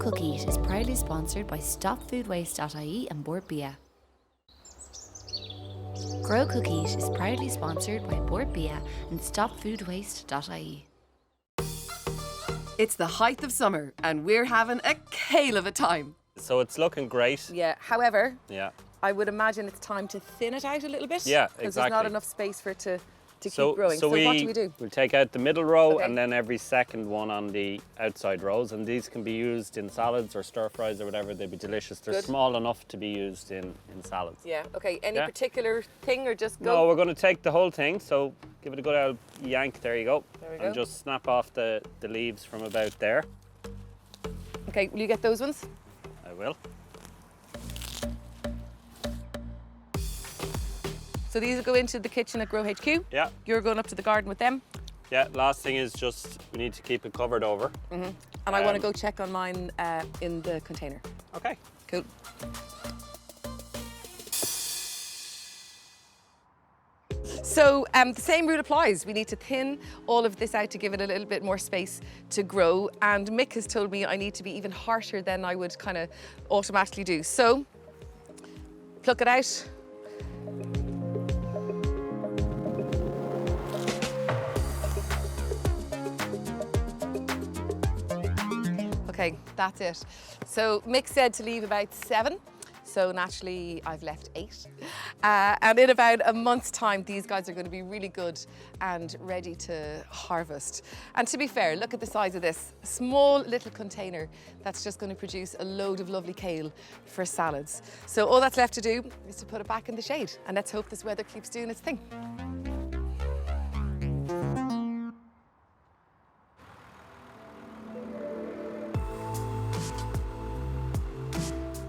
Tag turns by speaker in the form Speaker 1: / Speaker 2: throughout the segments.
Speaker 1: Cook Eat is proudly sponsored by StopFoodWaste.ie and Bord Bia. Grow Cook Eat is proudly sponsored by Bord Bia and StopFoodWaste.ie.
Speaker 2: It's the height of summer and we're having a kale of a time.
Speaker 3: So it's looking great.
Speaker 2: Yeah, however,
Speaker 3: Yeah.
Speaker 2: I would imagine it's time to thin it out a little bit.
Speaker 3: Yeah,
Speaker 2: Because
Speaker 3: exactly.
Speaker 2: there's not enough space for it to keep growing. So what do we do?
Speaker 3: We'll take out the middle row
Speaker 2: Okay.
Speaker 3: and then every second one on the outside rows, and these can be used in salads or stir fries or whatever. They'd be delicious. They're
Speaker 2: Good.
Speaker 3: small enough to be used in salads.
Speaker 2: Yeah, okay. Any
Speaker 3: Yeah.
Speaker 2: particular thing or just go?
Speaker 3: No, we're going to take the whole thing, so give it a good old yank. There you go.
Speaker 2: There we go.
Speaker 3: And just snap off the leaves from about there.
Speaker 2: Okay, will you get those ones?
Speaker 3: I will.
Speaker 2: So these will go into the kitchen at Grow HQ.
Speaker 3: Yeah.
Speaker 2: You're going up to the garden with them.
Speaker 3: Yeah, last thing is just we need to keep it covered over.
Speaker 2: And I want to go check on mine in the container.
Speaker 3: Okay.
Speaker 2: Cool. So the same rule applies. We need to thin all of this out to give it a little bit more space to grow. And Mick has told me I need to be even harsher than I would kind of automatically do. So pluck it out. Okay, that's it. So Mick said to leave about 7. So naturally, I've left 8. And in about a month's time, these guys are going to be really good and ready to harvest. And to be fair, look at the size of this small little container that's just going to produce a load of lovely kale for salads. So all that's left to do is to put it back in the shade. And let's hope this weather keeps doing its thing.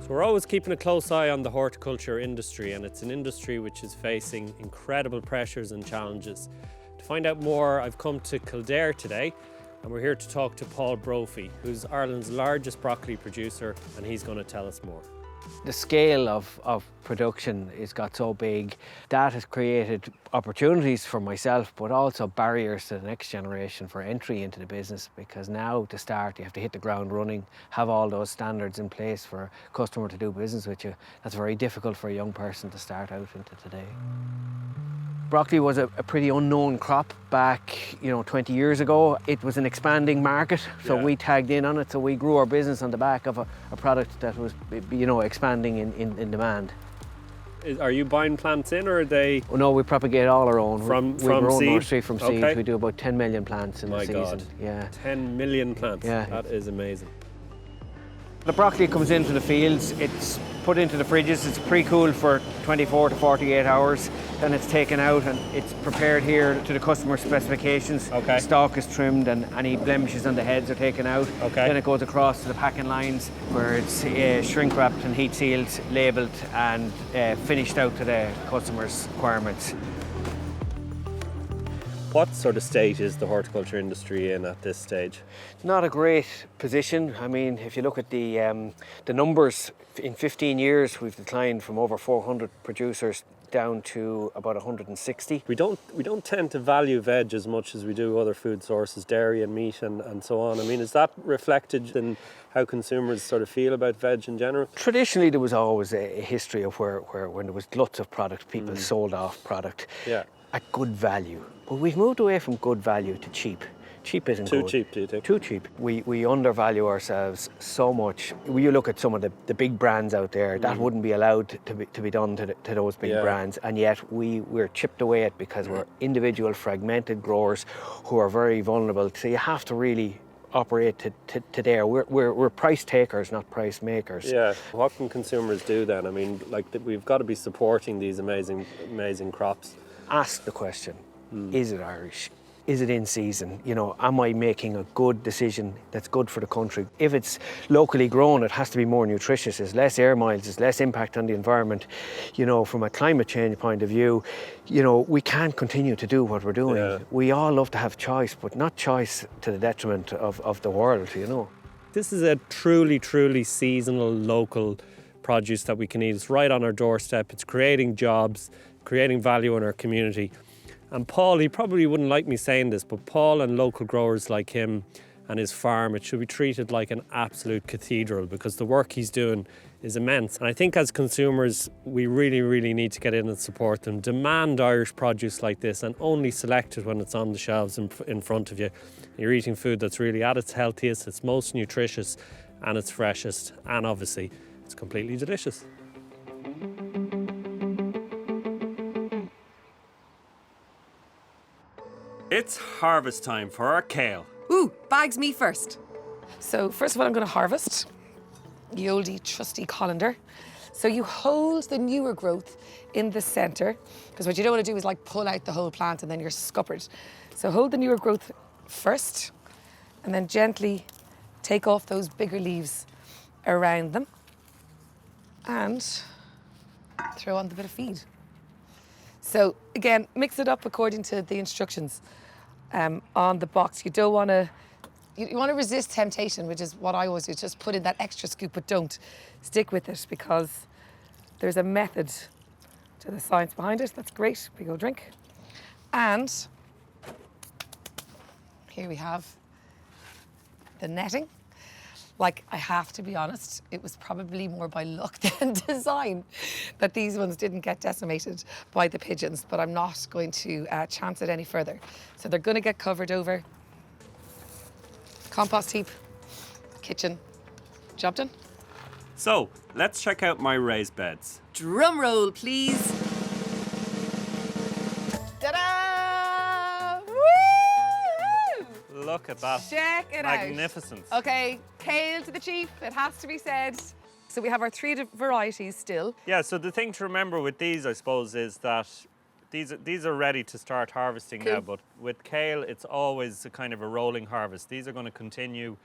Speaker 3: So we're always keeping a close eye on the horticulture industry, and it's an industry which is facing incredible pressures and challenges. To find out more, I've come to Kildare today, and we're here to talk to Paul Brophy, who's Ireland's largest broccoli producer, and he's going to tell us more.
Speaker 4: The scale of production has got so big that has created opportunities for myself, but also barriers to the next generation for entry into the business, because now to start you have to hit the ground running, have all those standards in place for a customer to do business with you. That's very difficult for a young person to start out into today. Broccoli was a pretty unknown crop back, 20 years ago. It was an expanding market, so we tagged in on it. So we grew our business on the back of a product that was, expanding in demand.
Speaker 3: Are you buying plants in, or are they?
Speaker 4: Oh, no, we propagate all our own.
Speaker 3: From
Speaker 4: we grow
Speaker 3: seed?
Speaker 4: nursery from seed.
Speaker 3: Okay.
Speaker 4: We do about 10 million plants in a season.
Speaker 3: God.
Speaker 4: Yeah.
Speaker 3: 10 million plants.
Speaker 4: Yeah.
Speaker 3: That is amazing.
Speaker 4: The broccoli comes into the fields, it's put into the fridges, it's pre-cooled for 24 to 48 hours, then it's taken out and it's prepared here to the customer specifications.
Speaker 3: Okay.
Speaker 4: The stalk is trimmed and any blemishes on the heads are taken out.
Speaker 3: Okay.
Speaker 4: Then it goes across to the packing lines where it's shrink wrapped and heat sealed, labelled and finished out to the customer's requirements.
Speaker 3: What sort of state is the horticulture industry in at this stage?
Speaker 4: Not a great position. I mean, if you look at the numbers, in 15 years we've declined from over 400 producers down to about 160.
Speaker 3: We don't tend to value veg as much as we do other food sources, dairy and meat and so on. I mean, is that reflected in how consumers sort of feel about veg in general?
Speaker 4: Traditionally, there was always a history of where when there was gluts of product, people sold off product at good value. But we've moved away from good value to cheap. Cheap isn't
Speaker 3: Too
Speaker 4: good.
Speaker 3: cheap, do you think?
Speaker 4: Too cheap. We undervalue ourselves so much. When you look at some of the big brands out there, that wouldn't be allowed to be done to to those big brands, and yet we're chipped away at because we're individual fragmented growers who are very vulnerable. So you have to really operate to there. We're price takers, not price makers.
Speaker 3: Yeah. What can consumers do then? I mean, we've got to be supporting these amazing crops.
Speaker 4: Ask the question, is it Irish? Is it in season? Am I making a good decision that's good for the country? If it's locally grown, it has to be more nutritious. There's less air miles, there's less impact on the environment. From a climate change point of view, we can't continue to do what we're doing.
Speaker 3: Yeah.
Speaker 4: We all love to have choice, but not choice to the detriment of the world,
Speaker 3: This is a truly, truly seasonal, local produce that we can eat. It's right on our doorstep. It's creating jobs, creating value in our community. And Paul, he probably wouldn't like me saying this, but Paul and local growers like him and his farm. It should be treated like an absolute cathedral because the work he's doing is immense. And I think as consumers, we really, really need to get in and support them. Demand Irish produce like this and only select it when it's on the shelves in front of you. You're eating food that's really at its healthiest, it's most nutritious, and it's freshest, and obviously it's completely delicious. It's harvest time for our kale.
Speaker 2: Ooh, bags me first. So first of all, I'm going to harvest the oldie trusty colander. So you hold the newer growth in the centre, because what you don't want to do is like pull out the whole plant and then you're scuppered. So hold the newer growth first and then gently take off those bigger leaves around them and throw on the bit of feed. So again, mix it up according to the instructions on the box. You don't want to, you want to resist temptation, which is what I always do, just put in that extra scoop, but don't stick with it because there's a method to the science behind it. That's great, big old drink. And here we have the netting. Like, I have to be honest, it was probably more by luck than design that these ones didn't get decimated by the pigeons, but I'm not going to chance it any further. So they're going to get covered over. Compost heap, kitchen, job done.
Speaker 3: So, let's check out my raised beds.
Speaker 2: Drum roll, please. Ta-da! Woo!
Speaker 3: Look at that.
Speaker 2: Check it out.
Speaker 3: Magnificence.
Speaker 2: Okay, kale to the chief, it has to be said. So we have our three varieties still.
Speaker 3: Yeah, so the thing to remember with these, I suppose, is that these are ready to start harvesting
Speaker 2: Cool.
Speaker 3: now, but with kale, it's always a kind of a rolling harvest. These are going to continue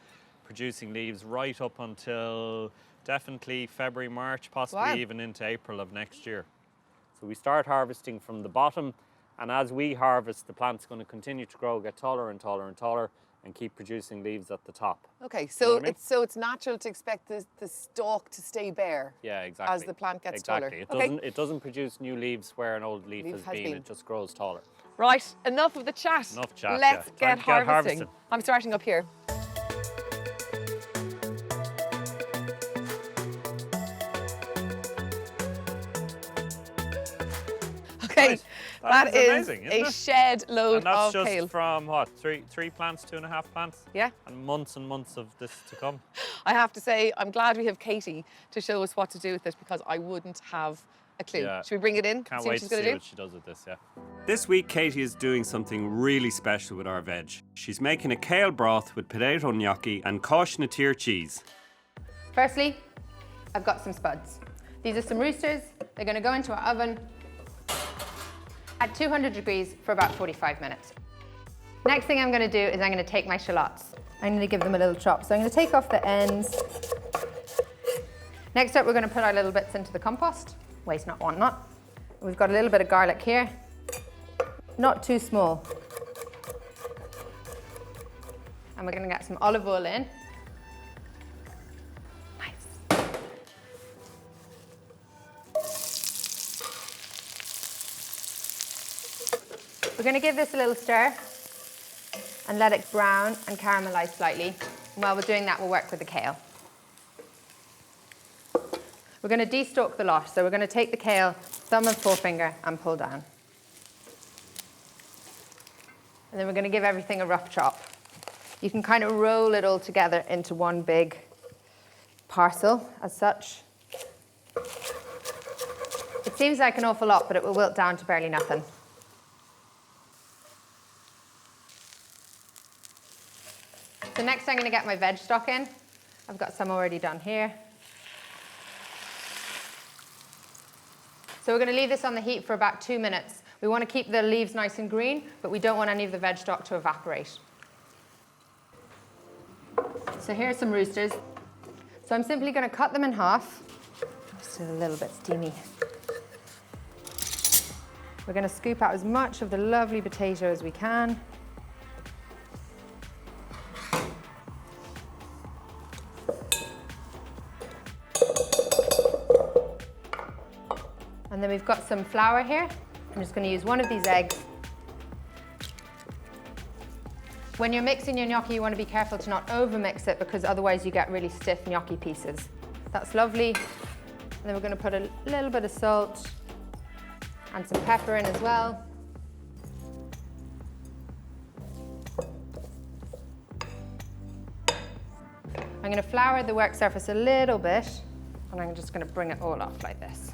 Speaker 3: producing leaves right up until definitely February, March, possibly
Speaker 2: Wow.
Speaker 3: even into April of next year. So we start harvesting from the bottom, and as we harvest, the plant's going to continue to grow, get taller and taller and taller, and keep producing leaves at the top.
Speaker 2: Okay,
Speaker 3: know
Speaker 2: so
Speaker 3: what I mean?
Speaker 2: it's natural to expect the stalk to stay bare.
Speaker 3: Yeah, exactly.
Speaker 2: As the plant gets
Speaker 3: exactly.
Speaker 2: taller.
Speaker 3: It doesn't produce new leaves where an old leaf has been. It just grows taller.
Speaker 2: Right, enough of the chat.
Speaker 3: Enough chat,
Speaker 2: Let's
Speaker 3: yeah. Time
Speaker 2: get
Speaker 3: to get
Speaker 2: harvesting.
Speaker 3: harvesting.
Speaker 2: I'm starting up here. Okay,
Speaker 3: Right.
Speaker 2: that
Speaker 3: That is
Speaker 2: is
Speaker 3: amazing, isn't
Speaker 2: a
Speaker 3: it?
Speaker 2: shed load
Speaker 3: And that's
Speaker 2: of
Speaker 3: just
Speaker 2: kale.
Speaker 3: from what, three plants, 2.5 plants?
Speaker 2: Yeah.
Speaker 3: And months of this to come.
Speaker 2: I have to say, I'm glad we have Katie to show us what to do with it because I wouldn't have a clue.
Speaker 3: Yeah.
Speaker 2: Should we bring it in?
Speaker 3: Can't
Speaker 2: see what
Speaker 3: wait
Speaker 2: she's
Speaker 3: to
Speaker 2: going
Speaker 3: see
Speaker 2: to do?
Speaker 3: what she does with this, yeah. This week, Katie is doing something really special with our veg. She's making a kale broth with potato gnocchi and cochinatier cheese.
Speaker 5: Firstly, I've got some spuds. These are some roosters. They're going to go into our oven at 200 degrees for about 45 minutes. Next thing I'm going to do is I'm going to take my shallots. I'm going to give them a little chop. So I'm going to take off the ends. Next up, we're going to put our little bits into the compost. Waste not, want not. We've got a little bit of garlic here. Not too small. And we're going to get some olive oil in. Nice. We're going to give this a little stir and let it brown and caramelize slightly. And while we're doing that, we'll work with the kale. We're going to de-stalk the lot. So we're going to take the kale, thumb and forefinger, and pull down. And then we're going to give everything a rough chop. You can kind of roll it all together into one big parcel as such. It seems like an awful lot, but it will wilt down to barely nothing. So next I'm going to get my veg stock in. I've got some already done here. So we're going to leave this on the heat for about 2 minutes. We want to keep the leaves nice and green, but we don't want any of the veg stock to evaporate. So here are some roosters. So I'm simply going to cut them in half. Still a little bit steamy. We're going to scoop out as much of the lovely potato as we can. And then we've got some flour here. I'm just going to use one of these eggs. When you're mixing your gnocchi, you want to be careful to not over-mix it because otherwise you get really stiff gnocchi pieces. That's lovely. And then we're going to put a little bit of salt and some pepper in as well. I'm going to flour the work surface a little bit, and I'm just going to bring it all off like this.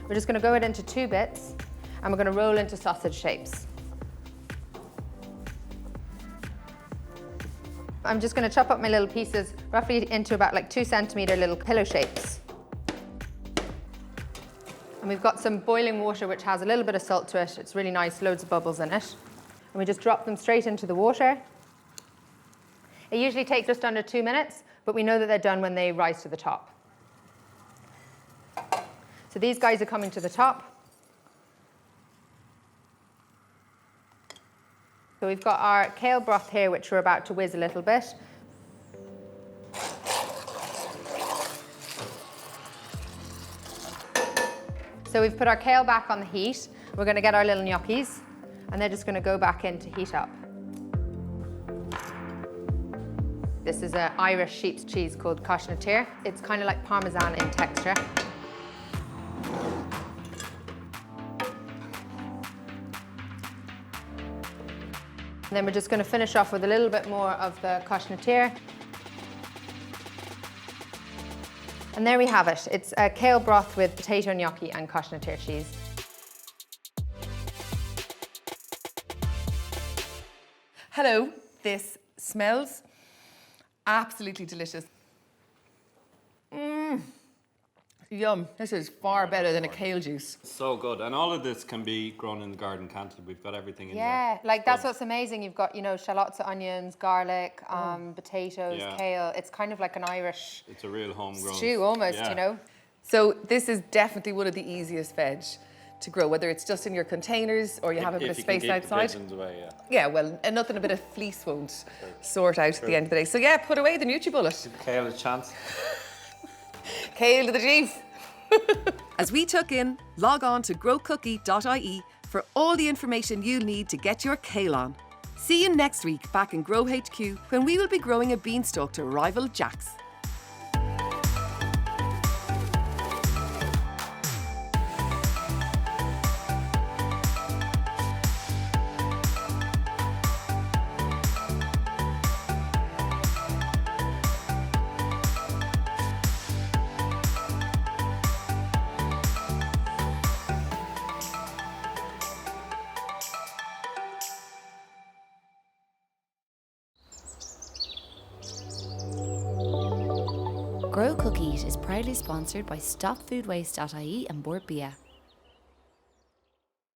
Speaker 5: We're just going to go it into 2 bits, and we're going to roll into sausage shapes. I'm just going to chop up my little pieces roughly into about like 2 centimeter little pillow shapes. And we've got some boiling water which has a little bit of salt to it. It's really nice, loads of bubbles in it. And we just drop them straight into the water. It usually takes just under 2 minutes, but we know that they're done when they rise to the top. So these guys are coming to the top. So we've got our kale broth here, which we're about to whiz a little bit. So we've put our kale back on the heat. We're going to get our little gnocchis, and they're just going to go back in to heat up. This is an Irish sheep's cheese called cosnatír. It's kind of like Parmesan in texture. And then we're just going to finish off with a little bit more of the cosnatír. And there we have it. It's a kale broth with potato gnocchi and cosnatír cheese.
Speaker 2: Hello, this smells absolutely delicious. Yum, this is far better than a kale juice.
Speaker 6: So good. And all of this can be grown in the garden, can't it? We've got everything in there.
Speaker 5: Yeah, like that's what's amazing. You've got, you know, shallots, onions, garlic, potatoes,
Speaker 6: Yeah.
Speaker 5: kale. It's kind of like an Irish
Speaker 6: It's a real homegrown
Speaker 5: stew almost,
Speaker 6: yeah.
Speaker 5: you know.
Speaker 2: So this is definitely one of the easiest veg to grow, whether it's just in your containers or you have a bit of
Speaker 6: If you can
Speaker 2: space
Speaker 6: keep the
Speaker 2: outside.
Speaker 6: pigeons away, yeah.
Speaker 2: Yeah, well, and nothing a bit of fleece won't sort out at the end of the day. So yeah, put away the NutriBullet.
Speaker 6: Kale a chance.
Speaker 2: Kale to the chief.
Speaker 7: As we tuck in, log on to growcookie.ie for all the information you'll need to get your kale on. See you next week back in Grow HQ when we will be growing a beanstalk to rival Jack's.
Speaker 1: Grow Cookies is proudly sponsored by StopFoodWaste.ie and Bord Bia.